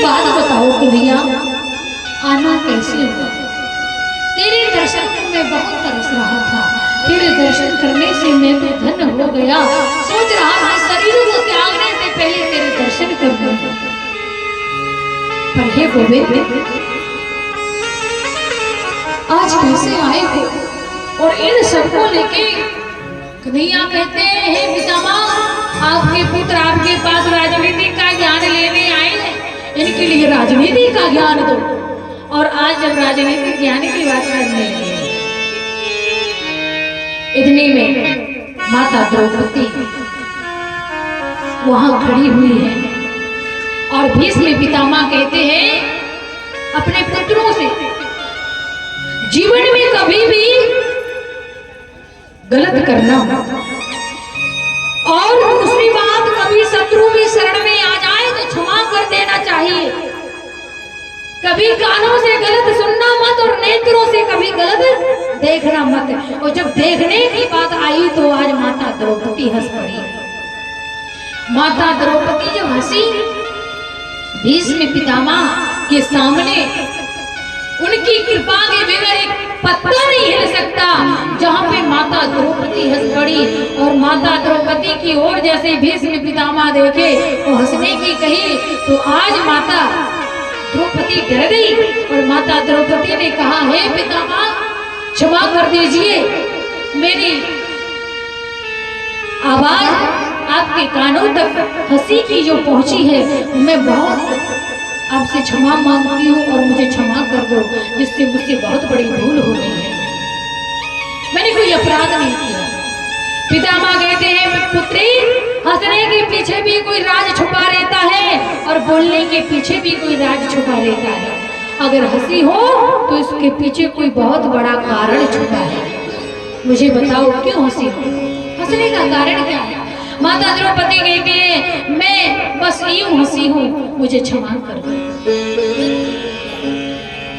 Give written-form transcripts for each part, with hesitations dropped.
बात बताओ कन्हैया, आना कैसे हुआ? तेरे दर्शन को मैं बहुत तरस रहा था। तेरे दर्शन करने से मैं तो धन्य हो गया। सोच रहा था शरीर को त्यागने से पहले तेरे दर्शन कर लूं। पर हे गोविंद, आज कैसे आए हो? और इन सबको लेके कन्हैया कहते हैं पितामह, आपके पुत्र आपके पास राजनीति का ज्ञान लेने आए हैं, इनके लिए राजनीति का ज्ञान दो। और आज जब राजनीतिक ज्ञान की बात करने लगे, इतने में माता द्रौपदी वहां खड़ी हुई है और भीष्म पितामह कहते हैं अपने पुत्रों से, जीवन में कभी भी गलत करना और दूसरी बात, कभी शत्रु भी शरण में आ जाए तो क्षमा कर देना चाहिए। कभी कानों से गलत सुनना मत और नेत्रों से कभी गलत देखना मत। और जब देखने की बात आई तो आज माता द्रौपदी हंस पड़ी। माता द्रौपदी जब हंसी, भीष्म पितामह के सामने उनकी कृपा के बगैर एक पत्ता नहीं हिल सकता। जहाँ पे माता द्रौपदी हंस पड़ी और माता द्रौपदी की ओर जैसे भीष्म पितामह देखे वो हंसने की कही, तो आज माता द्रौपदी डर गई और माता द्रौपदी ने कहा, हे पितामह क्षमा कर दीजिए, मेरी आवाज आपके कानों तक हंसी की जो पहुंची है, मैं बहुत आपसे क्षमा मांगती हूँ और मुझे क्षमा कर दो, जिससे मुझसे बहुत बड़ी भूल हो गई है। मैंने कोई अपराध नहीं किया। पितामह कहते हैं, पुत्री हंसने के पीछे भी कोई राज छुपा रहता है और बोलने के पीछे भी कोई राज छुपा रहता है। अगर हंसी हो तो इसके पीछे कोई बहुत बड़ा कारण छुपा है। मुझे बताओ क्यों हंसी हो? हंसने का कारण क्या है? माता द्रौपदी कहती है, मैं बस यूं हंसी हूँ, मुझे क्षमा कर दो।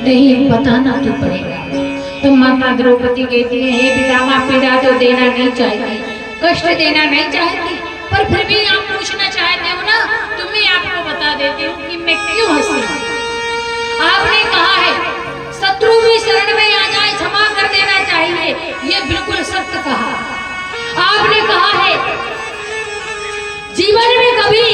नहीं, बताना तो पड़ेगा। तो माता द्रौपदी कहती है, हे पितामह पीड़ा तो देना नहीं चाहती, कष्ट देना नहीं चाहती, पर फिर भी आप पूछना चाहते हो ना, तो मैं आपको बता देती हूँ कि मैं क्यों हंसी हूँ। आपने कहा है शत्रु भी शरण में आ जाए क्षमा कर देना चाहिए, ये बिल्कुल सत्य कहा। आपने कहा है जीवन में कभी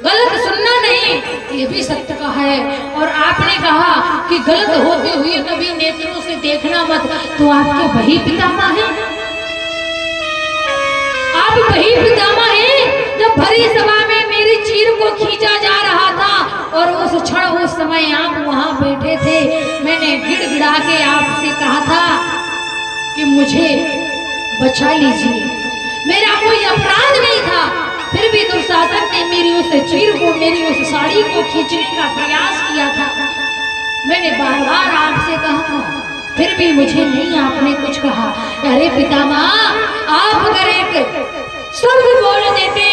गलत सुनना नहीं, ये भी सत्य कहा है। और आपने कहा कि गलत होते हुए कभी नेत्रों से देखना मत, तो आपके वही पितामह हैं। आप वही पितामह हैं जब भरी सभा में मेरी चीर को खींचा जा रहा था और उस क्षण उस समय आप वहां बैठे थे। मैंने गिड़गिड़ा के आपसे कहा था कि मुझे बचा लीजिए, मेरा कोई अपराध नहीं था। फिर भी दुशासन ने मेरी उस चीर को, मेरी उस साड़ी को खींचने का प्रयास किया था। मैंने बार बार आपसे कहा था, फिर भी मुझे नहीं आपने कुछ कहा। अरे पितामह, आप अगर एक शब्द बोल देते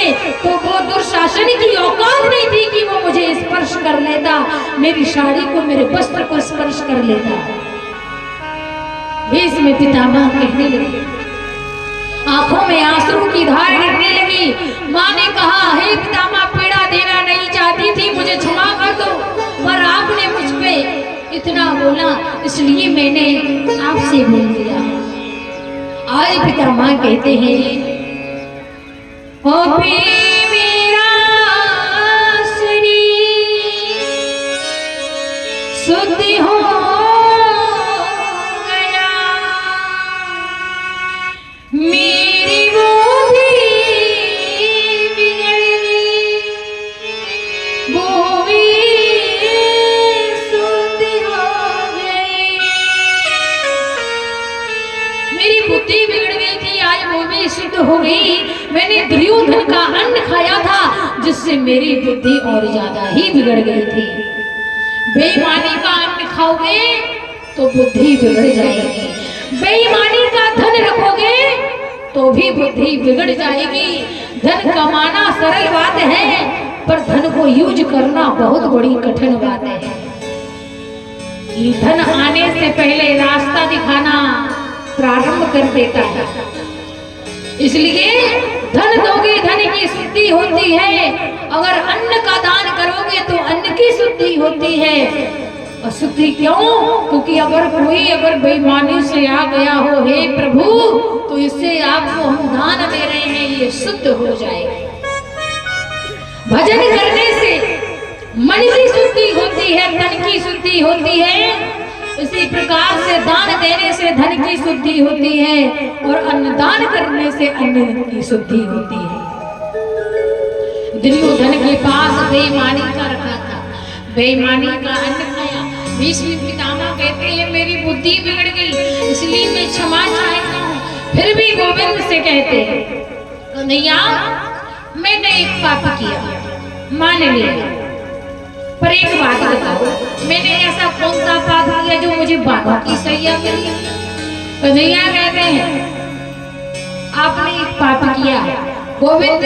तो वो दुशासन की औकात नहीं थी कि वो मुझे स्पर्श कर लेता, मेरी साड़ी को, मेरे वस्त्र को स्पर्श कर लेता। भीष्म पितामह कहने लगे, आंखों में आंसू की धार गिरने लगी। माँ ने कहा, हे पितामह पीड़ा देना नहीं चाहती थी, मुझे क्षमा कर दो, पर आपने मुझ पे इतना बोला इसलिए मैंने आपसे बोल दिया। आज पितामह कहते हैं, ओ मेरा शरीर शुद्ध हो गया, मेरी बुद्धि बिगड़ गई, वो भी शुद्ध हो गई। मेरी बुद्धि बिगड़ गई थी, आज वो भी शुद्ध हो गई। मैंने दुर्योधन का अन्न खाया था जिससे मेरी बुद्धि और ज्यादा ही बिगड़ गई थी। बेईमानी का अन्न खाओगे तो बुद्धि बिगड़ जाएगी, बेईमानी का धन रखोगे तो भी बुद्धि बिगड़ जाएगी। धन कमाना सरल बात है, पर धन को यूज करना बहुत बड़ी कठिन बात है। धन आने से पहले रास्ता दिखाना प्रारंभ कर देता है। इसलिए धन दोगे धन की सिद्धि होती है। अगर अन्न का दान करो करोगे तो अन्न की शुद्धि होती है। और शुद्धि क्यों? क्योंकि अगर बेईमानी से आ गया हो, हे प्रभु, तो इससे आपको हम दान दे रहे हैं, ये शुद्ध हो जाएगा। भजन करने से मन की शुद्धि होती है, धन की शुद्धि होती है। इसी प्रकार से दान देने से धन की शुद्धि होती है और अन्नदान करने से अन्न की शुद्धि होती है। दुर्योधन के पास बेईमानी का रखा था, बेईमानी का अन्न खाया। भीष्म पितामह कहते हैं मेरी बुद्धि बिगड़ गई, इसलिए मैं क्षमा चाहता हूँ। फिर भी गोविंद से कहते हैं कन्हैया मैंने एक पाप किया, मान लिया, पर एक बात बताओ, मैंने ऐसा कौन सा पाप किया जो मुझे बानों की सैया मिली? कन्हैया कहते हैं आपने एक पाप किया। गोविंद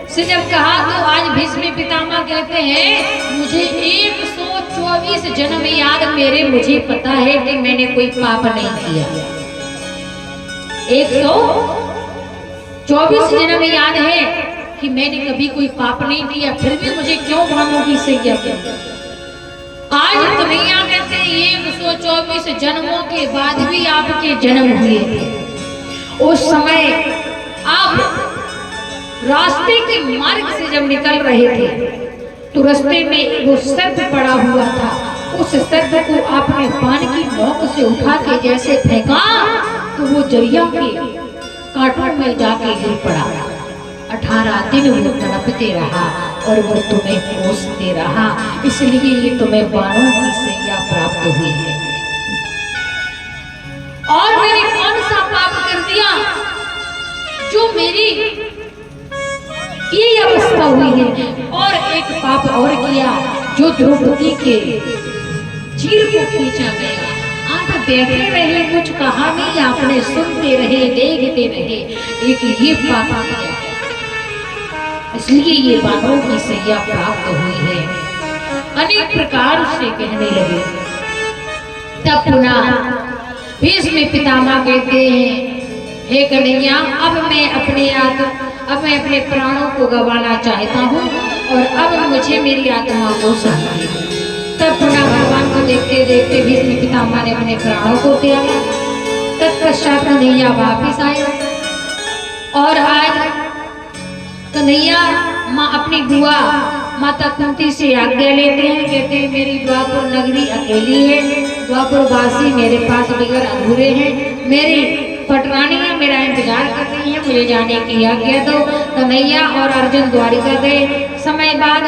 से जब कहा तो आज भीष्म पितामह कहते हैं मुझे 124 जन्म याद मेरे, मुझे पता है कि मैंने कोई पाप नहीं किया। 124 जन्म याद है कि मैंने कभी कोई पाप नहीं किया, फिर भी मुझे क्यों भानों की सैया कहते? आज कन्हैया कहते हैं 124 जन्मों के बाद भी आपके जन्म हुए थे। उस समय आप रास्ते के मार्ग से जब निकल रहे थे तो रास्ते में वो सर्प पड़ा हुआ था, उस सर्प को आपने पान की नोक से उठा के जैसे फेंका तो वो जरिया के कांटों में जाके गिर पड़ा। 18 दिन वो तड़पते रहा और वो तुम्हें कोसते रहा, इसलिए ये तुम्हें बाणों की सैया प्राप्त हुई है। और मैंने कौन सा पाप कर दिया जो मेरी ये अवस्था हुई है? और एक पाप और किया जो द्रौपदी के चीर को खींचा गया। आप बैठे रहे, कुछ कहा नहीं, आपने सुनते रहे, देखते रहे, एक ये पाप किया, इसलिए ये बानों की सैया प्राप्त हुई है। अनेक प्रकार से कहने लगे। तब पुनः भीष्म पितामह कहते हैं हे कन्हैया अब मैं अपने प्राणों को गंवाना चाहता हूँ और अब मुझे मेरी आत्मा को शांति दे। तब पुनः भगवान को देखते देखते भीष्म पितामह ने अपने प्राणों को त्यागा। तत्पश्चात कन्हैया वापिस आए और आज कन्हैया माँ अपनी बुआ माता कुंती से आज्ञा लेते हैं। कहते हैं मेरी द्वापर नगरी अकेली है, द्वापर वासी मेरे पास बगैर अधूरे हैं, मेरी पटरानियां मेरा इंतजार कर रही है, मुझे जाने की आज्ञा दो। कन्हैया और अर्जुन द्वारिका गए। समय बाद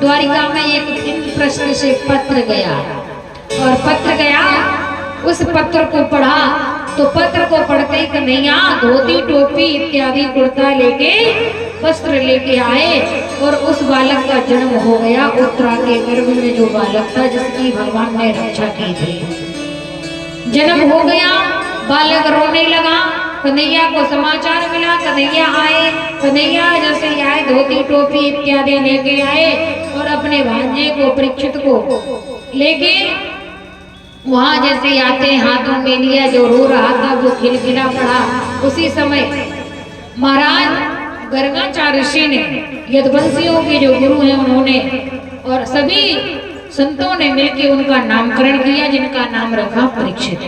द्वारिका में एक इंद्रप्रस्थ से पत्र गया और पत्र गया, उस पत्र को पढ़ा तो पत्र को पढ़ते ही कन्हैया धोती टोपी इत्यादि कुर्ता लेके वस्त्र लेके आए और उस बालक का जन्म हो गया। उत्तरा के गर्भ में जो बालक था जिसकी भगवान ने रक्षा की थी, जन्म हो गया। बालक रोने लगा, कन्हैया को समाचार मिला, कन्हैया आए। कन्हैया जैसे आए धोती टोपी इत्यादि लेके आए और अपने भांजे को परीक्षित को लेके वहां जैसे आते हाथों में लिया, जो रो रहा था वो खिलखिला पड़ा। उसी समय महाराज गर्गाचार्य ऋषि ने, यदुवंशियों के जो गुरु हैं उन्होंने और सभी संतों ने मिलकर उनका नामकरण किया, जिनका नाम रखा परीक्षित।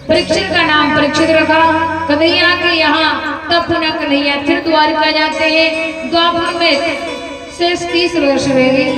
परीक्षित का नाम परीक्षित रखा कन्हैया के यहाँ। तब पुनः कन्हैया फिर द्वारका जाते हैं। द्वापर में शेष 30 वर्ष रह गए।